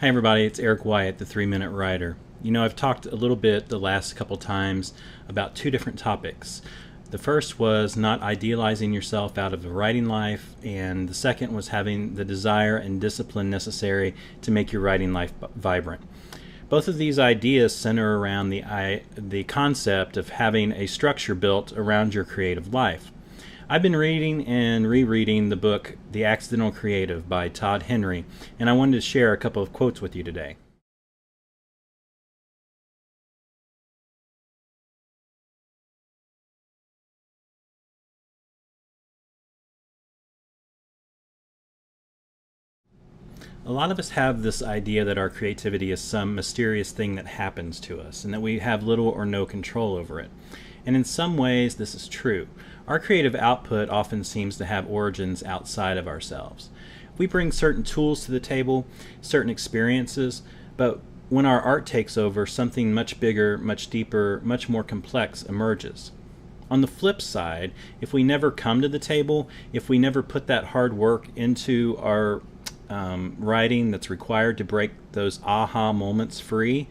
Hi everybody, it's Eric Wyatt, the 3 Minute Writer. I've talked a little bit the last couple times about two different topics. The first was not idealizing yourself out of the writing life, and the second was having the desire and discipline necessary to make your writing life vibrant. Both of these ideas center around the concept of having a structure built around your creative life. I've been reading and rereading the book The Accidental Creative by Todd Henry, and I wanted to share a couple of quotes with you today. A lot of us have this idea that our creativity is some mysterious thing that happens to us and that we have little or no control over it. And in some ways, this is true. Our creative output often seems to have origins outside of ourselves. We bring certain tools to the table, certain experiences, but when our art takes over, something much bigger, much deeper, much more complex emerges. On the flip side, if we never come to the table, if we never put that hard work into our writing that's required to break those aha moments free,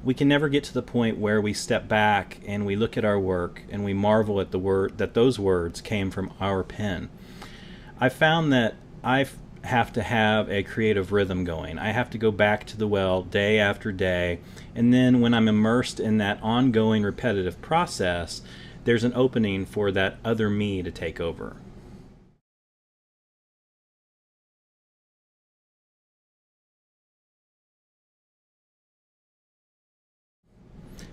we can never get to the point where we step back and we look at our work and we marvel at the word that those words came from our pen. I found that I have to have a creative rhythm going. I have to go back to the well day after day, and then when I'm immersed in that ongoing repetitive process, there's an opening for that other me to take over.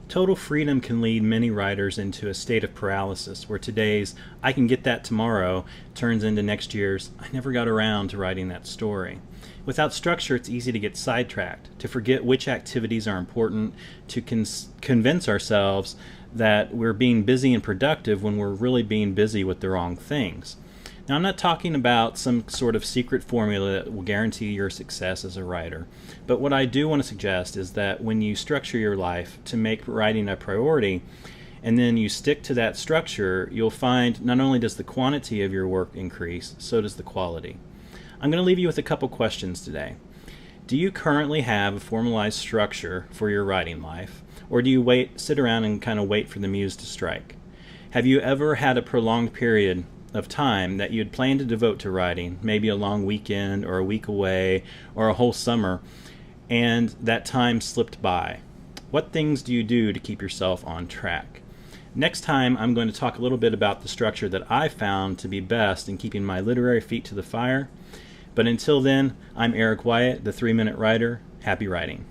Total freedom can lead many writers into a state of paralysis where today's "I can get that tomorrow" turns into next year's "I never got around to writing that story." Without structure, it's easy to get sidetracked, to forget which activities are important, to convince ourselves that we're being busy and productive when we're really being busy with the wrong things. Now, I'm not talking about some sort of secret formula that will guarantee your success as a writer, but what I do want to suggest is that when you structure your life to make writing a priority, and then you stick to that structure, you'll find not only does the quantity of your work increase, so does the quality. I'm going to leave you with a couple questions today. Do you currently have a formalized structure for your writing life, or do you sit around and kind of wait for the muse to strike? Have you ever had a prolonged period of time that you'd planned to devote to writing, maybe a long weekend or a week away or a whole summer, and that time slipped by? What things do you do to keep yourself on track? Next time, I'm going to talk a little bit about the structure that I found to be best in keeping my literary feet to the fire. But until then, I'm Eric Wyatt, the 3 Minute Writer. Happy writing.